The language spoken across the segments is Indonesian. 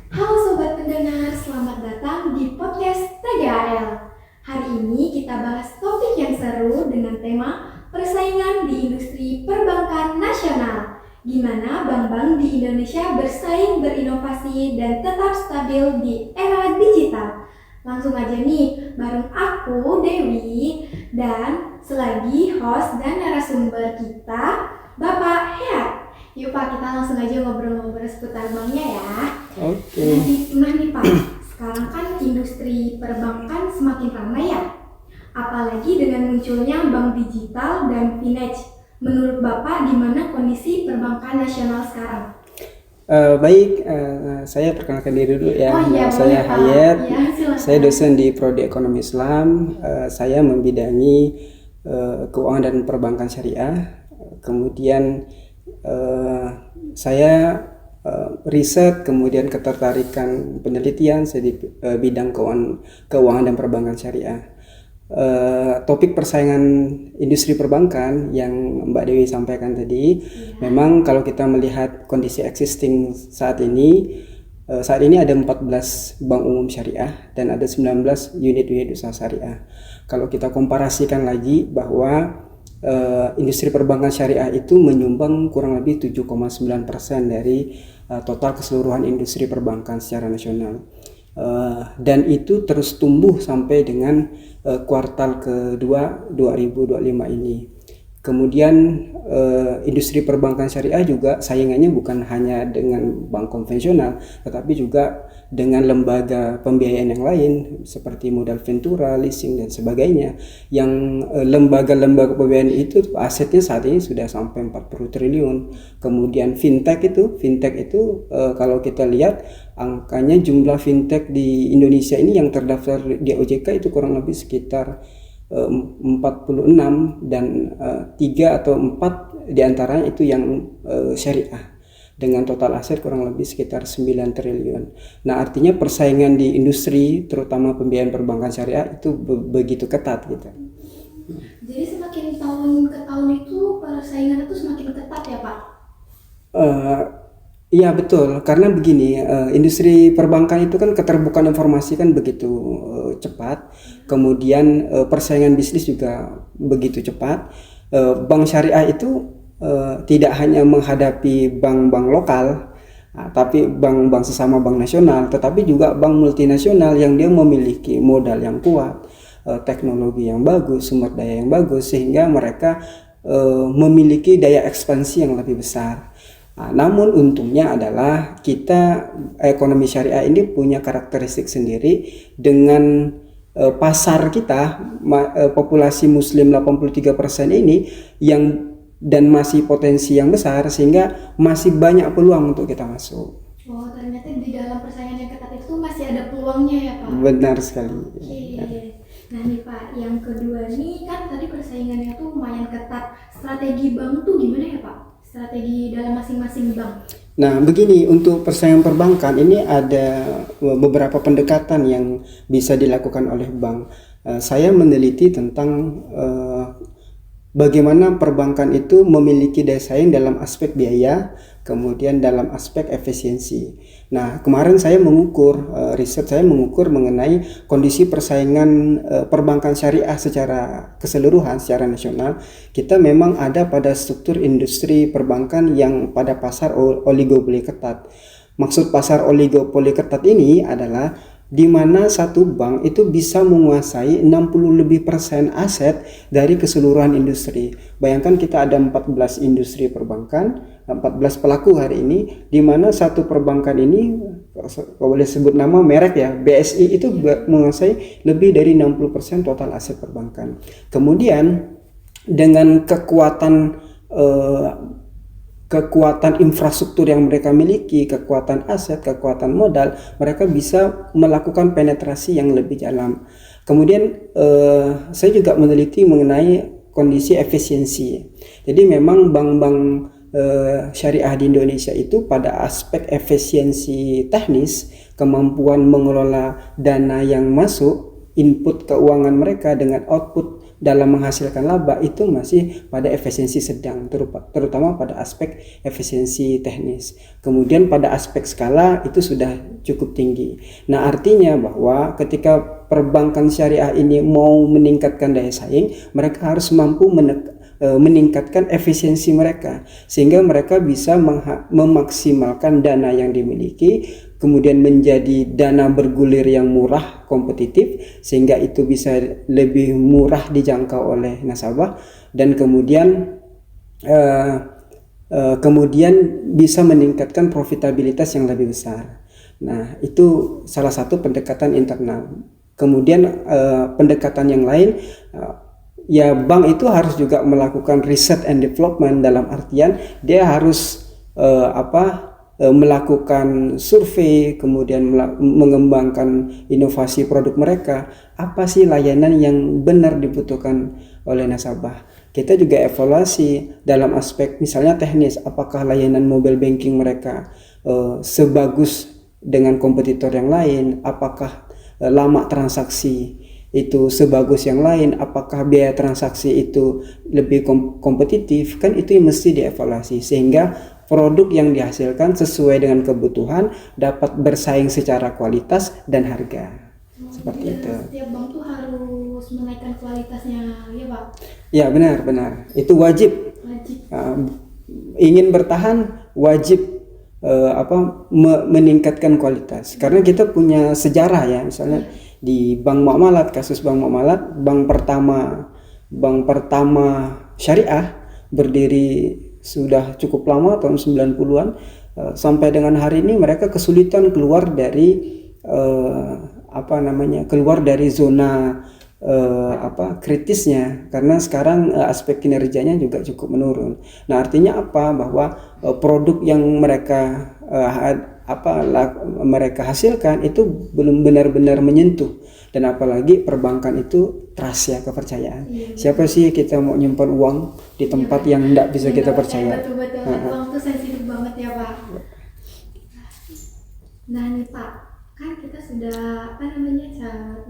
Halo sobat pendengar, selamat datang di podcast TGAL. Hari ini kita bahas topik yang seru dengan tema persaingan di industri perbankan nasional. Gimana bank-bank di Indonesia bersaing, berinovasi, dan tetap stabil di era digital. Langsung aja nih, bareng aku Dewi dan selagi host dan narasumber kita, Bapak Heat. Yuk Pak, kita langsung aja ngobrol-ngobrol seputar banknya ya. Oke. Nah nih Pak, sekarang kan industri perbankan semakin ramai ya. Apalagi dengan munculnya bank digital dan fintech. Menurut Bapak, gimana kondisi perbankan nasional sekarang? Saya perkenalkan diri dulu ya. Oh iya, Nama saya boleh Pak. Hayat. Ya, silakan. Saya dosen di Prodi Ekonomi Islam. Saya membidangi keuangan dan perbankan syariah. Kemudian saya riset, kemudian ketertarikan penelitian saya di bidang keuangan dan perbankan syariah. Topik persaingan industri perbankan yang Mbak Dewi sampaikan tadi, memang kalau kita melihat kondisi existing saat ini ada 14 bank umum syariah dan ada 19 unit-unit usaha syariah. Kalau kita komparasikan lagi bahwa industri perbankan syariah itu menyumbang kurang lebih 7,9% dari total keseluruhan industri perbankan secara nasional. Dan itu terus tumbuh sampai dengan kuartal kedua 2025 ini. Kemudian industri perbankan syariah juga saingannya bukan hanya dengan bank konvensional, tetapi juga dengan lembaga pembiayaan yang lain seperti modal ventura, leasing dan sebagainya. Yang lembaga-lembaga pembiayaan itu asetnya saat ini sudah sampai 40 triliun. Kemudian fintech itu kalau kita lihat angkanya, jumlah fintech di Indonesia ini yang terdaftar di OJK itu kurang lebih sekitar 46 dan 3 atau 4 diantaranya itu yang syariah dengan total aset kurang lebih sekitar 9 triliun. Nah, artinya persaingan di industri terutama pembiayaan perbankan syariah itu begitu ketat gitu. Jadi semakin tahun ke tahun itu persaingan itu semakin ketat ya Pak? Iya betul, karena begini, industri perbankan itu kan keterbukaan informasi kan begitu cepat, kemudian persaingan bisnis juga begitu cepat. Bank syariah itu tidak hanya menghadapi bank-bank lokal, tapi bank-bank sesama bank nasional, tetapi juga bank multinasional yang dia memiliki modal yang kuat, teknologi yang bagus, sumber daya yang bagus, sehingga mereka memiliki daya ekspansi yang lebih besar. Namun untungnya adalah kita ekonomi syariah ini punya karakteristik sendiri dengan pasar kita, populasi muslim 83% ini yang dan masih potensi yang besar, sehingga masih banyak peluang untuk kita masuk. Oh, ternyata di dalam persaingan yang ketat itu masih ada peluangnya ya Pak? Benar sekali. Oke. Nah nih Pak, yang kedua nih kan tadi persaingannya tuh lumayan ketat. Strategi bank tuh gimana ya Pak? Strategi dalam masing-masing bank? Nah, begini, untuk persaingan perbankan ini ada beberapa pendekatan yang bisa dilakukan oleh bank. Saya meneliti tentang bagaimana perbankan itu memiliki daya saing dalam aspek biaya, kemudian dalam aspek efisiensi. Nah, kemarin saya mengukur, riset saya mengukur mengenai kondisi persaingan perbankan syariah secara keseluruhan, secara nasional. Kita memang ada pada struktur industri perbankan yang pada pasar oligopoli ketat. Maksud pasar oligopoli ketat ini adalah di mana satu bank itu bisa menguasai 60% aset dari keseluruhan industri. Bayangkan kita ada 14 industri perbankan, 14 pelaku hari ini, di mana satu perbankan ini, kalau boleh sebut nama merek ya, BSI itu menguasai lebih dari 60% total aset perbankan. Kemudian dengan kekuatan infrastruktur yang mereka miliki, kekuatan aset, kekuatan modal, mereka bisa melakukan penetrasi yang lebih dalam. Kemudian saya juga meneliti mengenai kondisi efisiensi. Jadi memang bank-bank syariah di Indonesia itu pada aspek efisiensi teknis, kemampuan mengelola dana yang masuk, input keuangan mereka dengan output dalam menghasilkan laba itu masih pada efisiensi sedang, terutama pada aspek efisiensi teknis. Kemudian pada aspek skala itu sudah cukup tinggi. Nah, artinya bahwa ketika perbankan syariah ini mau meningkatkan daya saing, mereka harus mampu meningkatkan efisiensi mereka sehingga mereka bisa memaksimalkan dana yang dimiliki, kemudian menjadi dana bergulir yang murah, kompetitif, sehingga itu bisa lebih murah dijangkau oleh nasabah, dan kemudian bisa meningkatkan profitabilitas yang lebih besar. Nah, itu salah satu pendekatan internal. Kemudian pendekatan yang lain, ya bank itu harus juga melakukan research and development, dalam artian dia harus melakukan survei, kemudian mengembangkan inovasi produk mereka. Apa sih layanan yang benar dibutuhkan oleh nasabah? Kita juga evaluasi dalam aspek misalnya teknis, apakah layanan mobile banking mereka sebagus dengan kompetitor yang lain, apakah lama transaksi itu sebagus yang lain, apakah biaya transaksi itu lebih kompetitif, kan itu yang mesti dievaluasi sehingga produk yang dihasilkan sesuai dengan kebutuhan, dapat bersaing secara kualitas dan harga. Seperti itu. Setiap bank tuh harus menaikkan kualitasnya, ya Pak? Ya, benar. Itu wajib. Ingin bertahan wajib meningkatkan kualitas. Karena kita punya sejarah ya, misalnya di Bank Muamalat, kasus Bank Muamalat, bank pertama syariah berdiri sudah cukup lama, tahun 90-an, sampai dengan hari ini mereka kesulitan keluar dari zona kritisnya, karena sekarang aspek kinerjanya juga cukup menurun. Nah, artinya apa? Bahwa produk yang mereka hasilkan itu belum benar-benar menyentuh, dan apalagi perbankan itu trust ya, kepercayaan. Siapa sih kita mau nyimpan uang di tempat yang tidak bisa kita percaya? Betul. Uang itu sensitif banget ya Pak. Nah nih Pak, kan kita sudah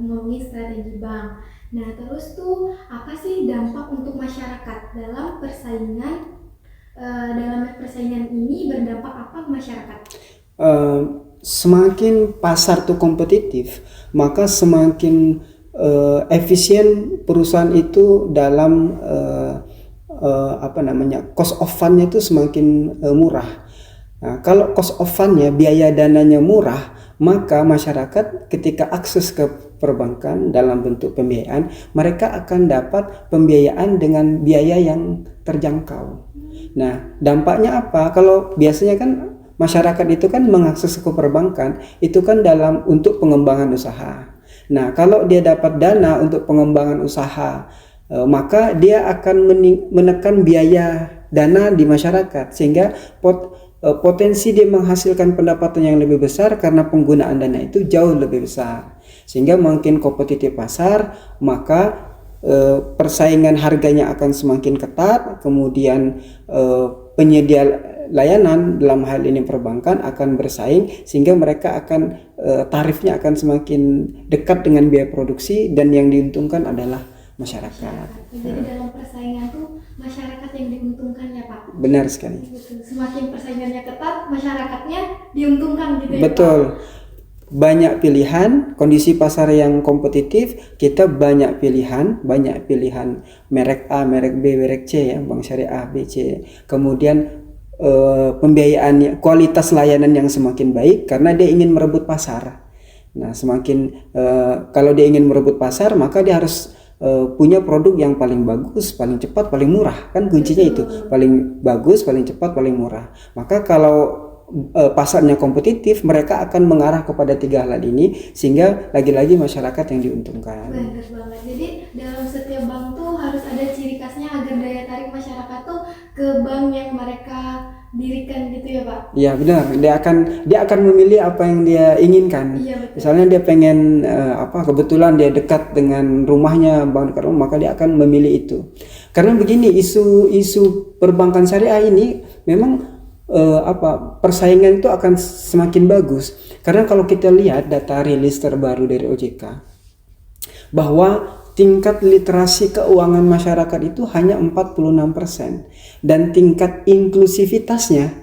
ngomongin strategi bank. Nah terus tuh apa sih dampak untuk masyarakat dalam persaingan? Dalam persaingan ini berdampak apa ke masyarakat? Semakin pasar tuh kompetitif, maka semakin efisien perusahaan itu dalam cost of fund-nya itu semakin murah. Nah, kalau cost of fund-nya, biaya dananya murah, maka masyarakat ketika akses ke perbankan dalam bentuk pembiayaan, mereka akan dapat pembiayaan dengan biaya yang terjangkau. Nah, dampaknya apa? Kalau biasanya kan masyarakat itu kan mengakses ke perbankan itu kan untuk pengembangan usaha. Nah, kalau dia dapat dana untuk pengembangan usaha, maka dia akan menekan biaya dana di masyarakat, sehingga potensi dia menghasilkan pendapatan yang lebih besar karena penggunaan dana itu jauh lebih besar, sehingga makin kompetitif pasar, maka persaingan harganya akan semakin ketat, kemudian penyedia layanan dalam hal ini perbankan akan bersaing, sehingga mereka akan tarifnya akan semakin dekat dengan biaya produksi, dan yang diuntungkan adalah masyarakat. Jadi dalam persaingan tuh masyarakat yang diuntungkan ya Pak? Benar sekali. Semakin persaingannya ketat, masyarakatnya diuntungkan gitu ya Betul. Pak? Banyak pilihan, kondisi pasar yang kompetitif, kita banyak pilihan merek A, merek B, merek C ya, bank syariah A, B, C. Kemudian pembiayaannya, kualitas layanan yang semakin baik karena dia ingin merebut pasar. Nah, kalau dia ingin merebut pasar, maka dia harus punya produk yang paling bagus, paling cepat, paling murah. Kan kuncinya itu, paling bagus, paling cepat, paling murah. Maka kalau pasarnya kompetitif, mereka akan mengarah kepada tiga hal ini, sehingga lagi-lagi masyarakat yang diuntungkan. Benar banget. Jadi dalam setiap bank tuh harus ada ciri khasnya agar daya tarik masyarakat tuh ke bank yang mereka dirikan gitu ya Pak? Iya benar. Dia akan memilih apa yang dia inginkan. Iya, betul. Misalnya dia pengen kebetulan dia dekat dengan rumahnya, bank dekat rumah, maka dia akan memilih itu. Karena begini, isu perbankan syariah ini memang persaingan itu akan semakin bagus, karena kalau kita lihat data rilis terbaru dari OJK bahwa tingkat literasi keuangan masyarakat itu hanya 46%, dan tingkat inklusivitasnya,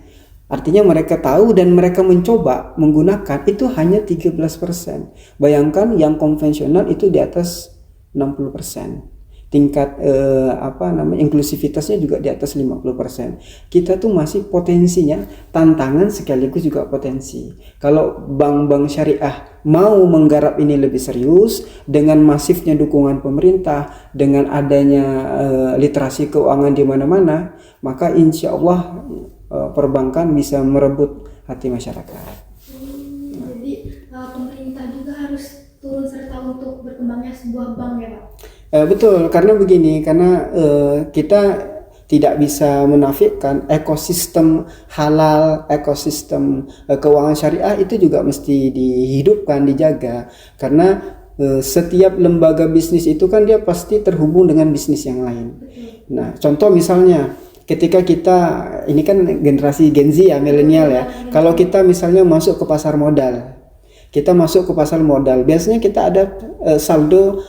artinya mereka tahu dan mereka mencoba menggunakan, itu hanya 13%. Bayangkan yang konvensional itu di atas 60%. Tingkat inklusivitasnya juga di atas 50%. Kita tuh masih potensinya tantangan sekaligus juga potensi. Kalau bank-bank syariah mau menggarap ini lebih serius dengan masifnya dukungan pemerintah, dengan adanya literasi keuangan di mana-mana, maka insya Allah perbankan bisa merebut hati masyarakat. Jadi pemerintah juga harus turun serta untuk berkembangnya sebuah bank ya Pak? Betul, karena begini, karena kita tidak bisa menafikan ekosistem halal, ekosistem keuangan syariah itu juga mesti dihidupkan, dijaga, karena setiap lembaga bisnis itu kan dia pasti terhubung dengan bisnis yang lain. Nah, contoh misalnya ketika kita, ini kan generasi Gen Z ya, milenial ya, kalau kita misalnya masuk ke pasar modal, biasanya kita ada saldo,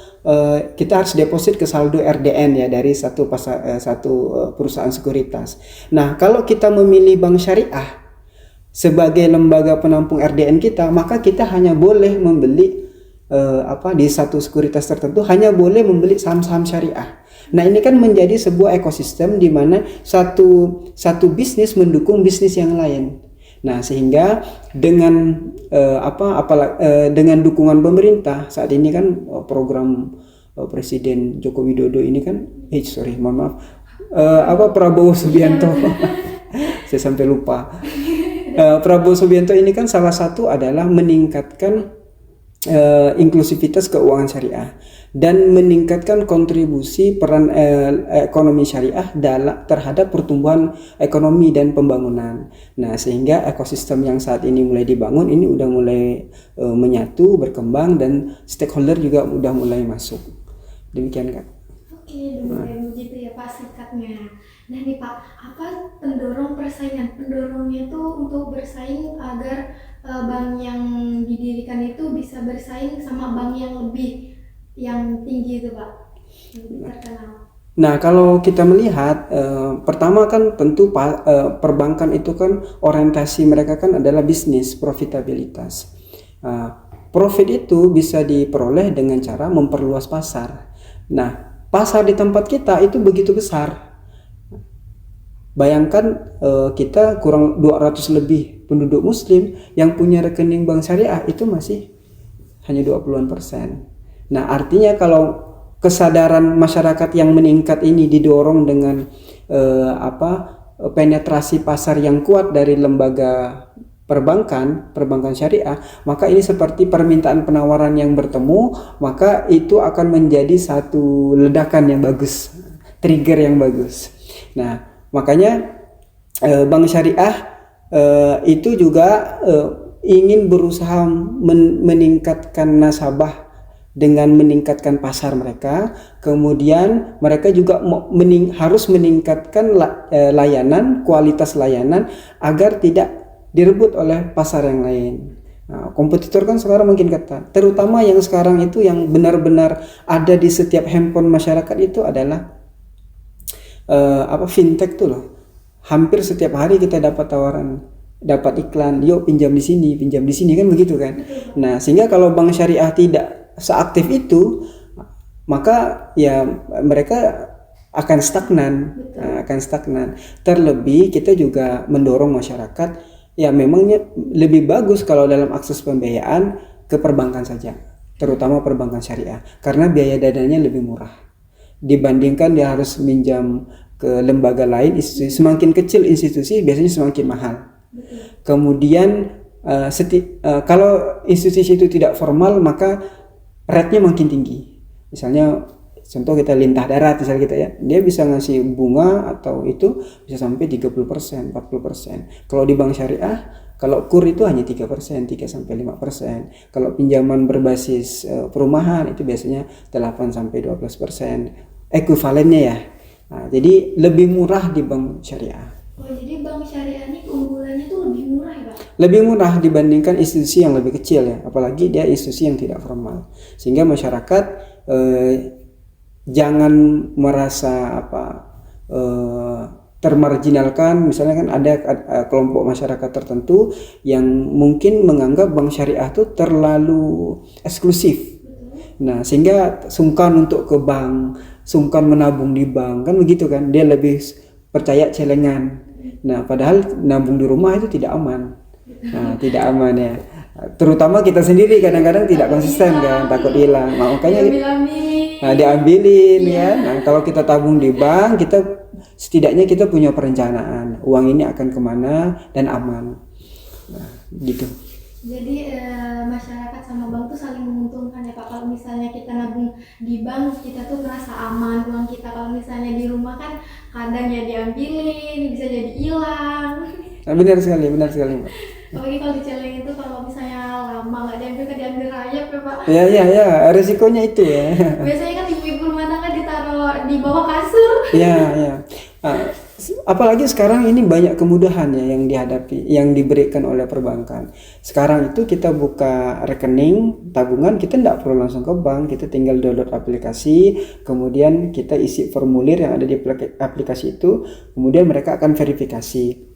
kita harus deposit ke saldo RDN ya dari satu perusahaan sekuritas. Nah, kalau kita memilih bank syariah sebagai lembaga penampung RDN kita, maka kita hanya boleh membeli di satu sekuritas tertentu, hanya boleh membeli saham-saham syariah. Nah, ini kan menjadi sebuah ekosistem di mana satu bisnis mendukung bisnis yang lain. Nah, sehingga dengan dengan dukungan pemerintah saat ini kan, program Presiden Joko Widodo ini kan, Prabowo Subianto, saya sampai lupa. Prabowo Subianto ini kan salah satu adalah meningkatkan inklusivitas keuangan syariah dan meningkatkan kontribusi peran ekonomi syariah terhadap pertumbuhan ekonomi dan pembangunan. Nah, sehingga ekosistem yang saat ini mulai dibangun ini udah mulai menyatu, berkembang, dan stakeholder juga udah mulai masuk. Demikian Kak. Oke, begitu ya Pak singkatnya. Nah nih Pak, apa pendorong persaingan? Pendorongnya tuh untuk bersaing agar bank yang didirikan itu bisa bersaing sama bank yang tinggi itu Pak, lebih terkenal. Nah, kalau kita melihat, pertama kan tentu perbankan itu kan orientasi mereka kan adalah bisnis, profitabilitas. Profit itu bisa diperoleh dengan cara memperluas pasar. Nah, pasar di tempat kita itu begitu besar. Bayangkan kita kurang 200 lebih penduduk muslim yang punya rekening bank syariah itu masih hanya 20%. Nah, artinya kalau kesadaran masyarakat yang meningkat ini didorong dengan penetrasi pasar yang kuat dari lembaga perbankan syariah, maka ini seperti permintaan penawaran yang bertemu, maka itu akan menjadi satu ledakan yang bagus, trigger yang bagus. Nah, makanya bank syariah itu juga ingin berusaha meningkatkan nasabah dengan meningkatkan pasar mereka. Kemudian mereka juga harus meningkatkan layanan, kualitas layanan agar tidak direbut oleh pasar yang lain. Nah, kompetitor kan sekarang makin ketat, terutama yang sekarang itu yang benar-benar ada di setiap handphone masyarakat itu adalah fintech tuh loh. Hampir setiap hari kita dapat tawaran, dapat iklan, yuk pinjam di sini kan, begitu kan. Nah, sehingga kalau bank syariah tidak seaktif itu, maka ya mereka akan stagnan. Terlebih kita juga mendorong masyarakat, ya memangnya lebih bagus kalau dalam akses pembiayaan ke perbankan saja, terutama perbankan syariah, karena biaya dananya lebih murah dibandingkan dia harus minjam ke lembaga lain, institusi. Semakin kecil institusi biasanya semakin mahal. Kemudian kalau institusi itu tidak formal, maka rate-nya makin tinggi. Misalnya contoh kita lintah darat, misalnya kita ya, dia bisa ngasih bunga atau itu bisa sampai 30%, 40%. Kalau di bank syariah, kalau KUR itu hanya 3%, 3-5%. Kalau pinjaman berbasis perumahan itu biasanya 8-12%. Ekuivalennya ya. Nah, jadi lebih murah di bank syariah. Oh, jadi bank syariah ini keunggulannya tuh lebih murah ya Pak? Lebih murah dibandingkan institusi yang lebih kecil ya, apalagi dia institusi yang tidak formal. Sehingga masyarakat jangan merasa termarginalkan. Misalnya kan ada kelompok masyarakat tertentu yang mungkin menganggap bank syariah itu terlalu eksklusif. Nah, sehingga sungkan untuk ke bank, sungkan menabung di bank, kan begitu kan? Dia lebih percaya celengan. Nah, padahal nabung di rumah itu tidak aman. Nah, tidak aman ya. Terutama kita sendiri kadang-kadang tidak konsisten kan, takut hilang. Makanya diambilin ya. Nah, kalau kita tabung di bank, kita setidaknya kita punya perencanaan. Uang ini akan kemana dan aman. Nah, gitu. Jadi masyarakat sama bank tuh saling menguntungkan ya Pak. Kalau misalnya kita nabung di bank, kita tuh merasa aman uang kita. Kalau misalnya di rumah kan kadang ya diambilin, bisa jadi hilang. Nah, benar sekali Mbak. Apalagi kalau diceleng itu kalau misalnya lama nggak diambil kan diambil rayap ya Pak. Ya, resikonya itu ya. Biasanya kan ibu-ibu rumah tangga ditaruh di bawah kasur. Ya. Apalagi sekarang ini banyak kemudahan ya yang dihadapi, yang diberikan oleh perbankan. Sekarang itu kita buka rekening tabungan, kita tidak perlu langsung ke bank, kita tinggal download aplikasi, kemudian kita isi formulir yang ada di aplikasi itu, kemudian mereka akan verifikasi.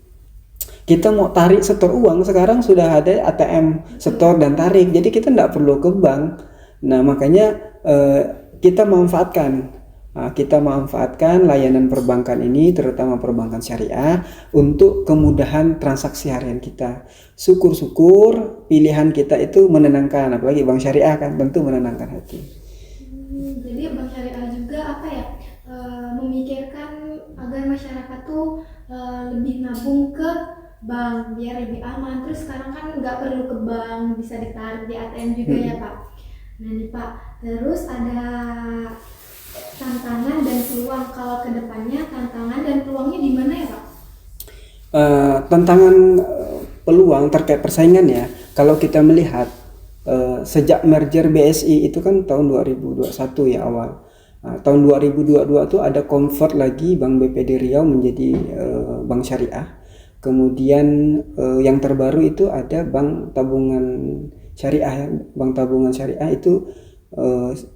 Kita mau tarik setor uang, sekarang sudah ada ATM setor dan tarik, jadi kita tidak perlu ke bank. Nah, makanya kita manfaatkan layanan perbankan ini, terutama perbankan syariah, untuk kemudahan transaksi harian kita. Syukur-syukur pilihan kita itu menenangkan, apalagi bank syariah kan tentu menenangkan hati. Jadi bank syariah juga memikirkan agar masyarakat tuh lebih nabung ke bank biar lebih aman. Terus sekarang kan nggak perlu ke bank, bisa ditarik di ATM juga ya Pak. Nah nih Pak, terus ada tantangan dan peluang. Kalau ke depannya tantangan dan peluangnya di mana ya Pak? Tantangan peluang terkait persaingan ya. Kalau kita melihat sejak merger BSI itu kan tahun 2021 ya awal. Tahun 2022 itu ada convert lagi Bank BPD Riau menjadi bank syariah. Kemudian yang terbaru itu ada bank tabungan syariah. Bank tabungan syariah itu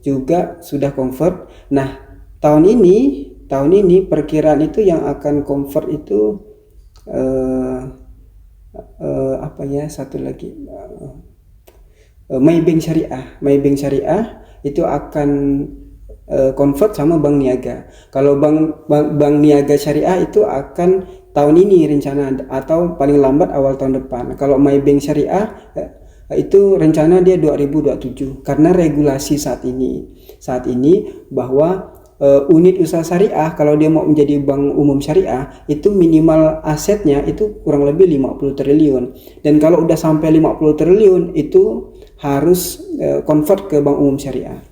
juga sudah convert. Nah, tahun ini perkiraan itu yang akan convert itu satu lagi Maybank Syariah itu akan convert sama Bank Niaga. Kalau Bank Niaga Syariah itu akan tahun ini rencana atau paling lambat awal tahun depan. Kalau Maybank Syariah itu rencana dia 2027 karena regulasi saat ini bahwa unit usaha syariah kalau dia mau menjadi bank umum syariah itu minimal asetnya itu kurang lebih 50 triliun dan kalau udah sampai 50 triliun itu harus convert ke bank umum syariah.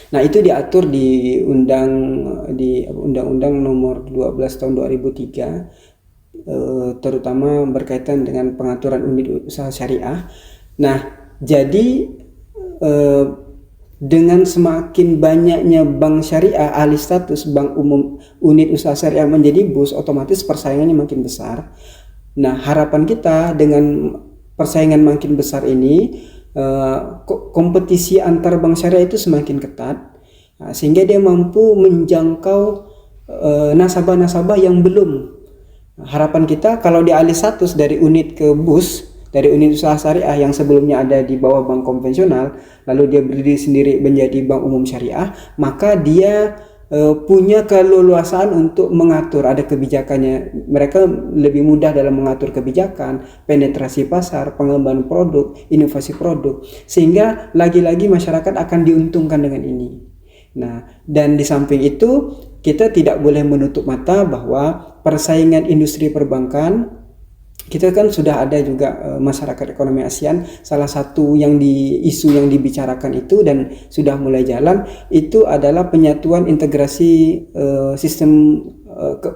Nah, itu diatur di Undang-Undang Nomor 12 Tahun 2003 terutama berkaitan dengan pengaturan unit usaha syariah. Nah, jadi dengan semakin banyaknya bank syariah alih status bank umum unit usaha syariah menjadi BUS, otomatis persaingannya makin besar. Nah, harapan kita dengan persaingan makin besar ini kompetisi antar bank syariah itu semakin ketat, sehingga dia mampu menjangkau nasabah-nasabah yang belum. Harapan kita kalau dialih status dari unit ke BUS, dari unit usaha syariah yang sebelumnya ada di bawah bank konvensional, lalu dia berdiri sendiri menjadi bank umum syariah, maka dia punya keleluasaan untuk mengatur, ada kebijakannya, mereka lebih mudah dalam mengatur kebijakan, penetrasi pasar, pengembangan produk, inovasi produk, sehingga lagi-lagi masyarakat akan diuntungkan dengan ini. Nah, dan di samping itu kita tidak boleh menutup mata bahwa persaingan industri perbankan, kita kan sudah ada juga masyarakat ekonomi ASEAN, salah satu isu yang dibicarakan itu dan sudah mulai jalan itu adalah penyatuan integrasi sistem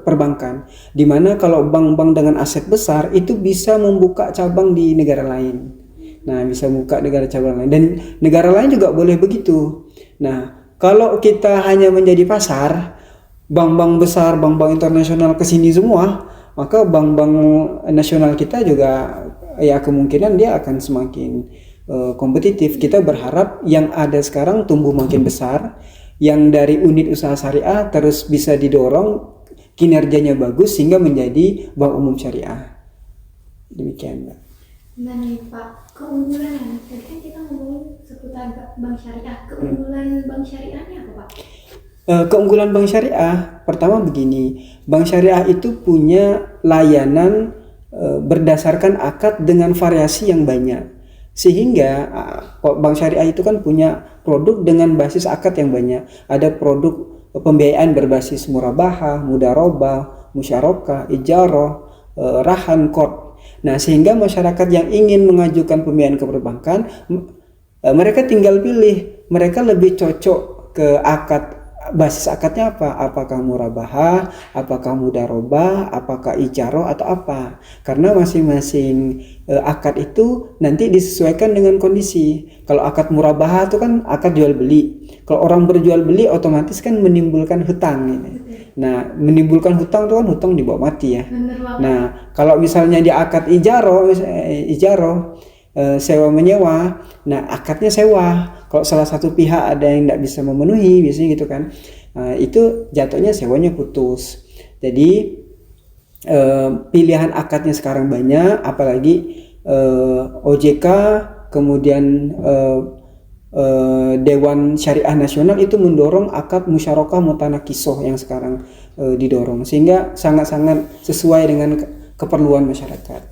perbankan, di mana kalau bank-bank dengan aset besar itu bisa membuka cabang di negara lain. Nah, bisa buka negara cabang lain dan negara lain juga boleh begitu. Nah, kalau kita hanya menjadi pasar, bank-bank besar, bank-bank internasional kesini semua, maka bank-bank nasional kita juga ya kemungkinan dia akan semakin kompetitif. Kita berharap yang ada sekarang tumbuh makin besar, yang dari unit usaha syariah terus bisa didorong kinerjanya bagus sehingga menjadi bank umum syariah. Demikian, Mbak. Nah nih Pak, keunggulan, tadi kan kita ngomongin seputar bank syariah, keunggulan bank syariahnya apa Pak? Keunggulan bank syariah, pertama begini, bank syariah itu punya layanan berdasarkan akad dengan variasi yang banyak. Sehingga bank syariah itu kan punya produk dengan basis akad yang banyak. Ada produk pembiayaan berbasis murabahah, mudarobah, musyarakah, ijarah, rahan, qard. Nah, sehingga masyarakat yang ingin mengajukan pembiayaan ke perbankan, mereka tinggal pilih, mereka lebih cocok ke akad. Basis akadnya apa? Apakah murabahah, apakah mudarobah, apakah ijarah atau apa? Karena masing-masing akad itu nanti disesuaikan dengan kondisi. Kalau akad murabahah itu kan akad jual beli. Kalau orang berjual beli otomatis kan menimbulkan hutang ini. Nah, menimbulkan hutang itu kan hutang dibawa mati ya. Nah, kalau misalnya di akad ijarah, sewa menyewa, nah akadnya sewa. Kalau salah satu pihak ada yang tidak bisa memenuhi, biasanya gitu kan, itu jatuhnya sewanya putus. Jadi pilihan akadnya sekarang banyak, apalagi OJK, kemudian Dewan Syariah Nasional itu mendorong akad musyarakah mutanakisoh yang sekarang didorong, sehingga sangat-sangat sesuai dengan keperluan masyarakat.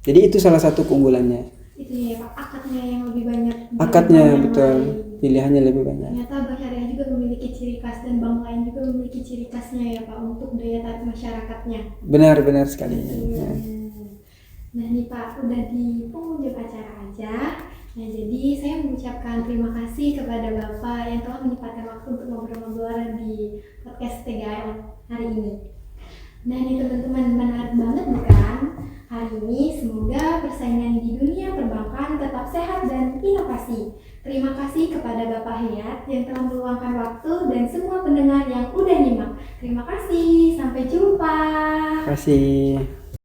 Jadi itu salah satu keunggulannya. Itu ya Pak, akadnya yang lebih banyak. Akadnya betul, pilihannya lebih banyak. Ternyata bank syariah juga memiliki ciri khas dan bank lain juga memiliki ciri khasnya ya Pak untuk daya tarik masyarakatnya. Benar sekali. Nah nih Pak, udah di penghujung acara aja. Nah jadi saya mengucapkan terima kasih kepada Bapak yang telah menyempatkan waktu untuk ngobrol-ngobrol di podcast TGAL hari ini. Nah ini teman-teman, menarik banget bukan? Hari ini semoga persaingan di dunia perbankan tetap sehat dan inovasi. Terima kasih kepada Bapak Hayat yang telah meluangkan waktu dan semua pendengar yang udah nyimak. Terima kasih, sampai jumpa. Terima kasih.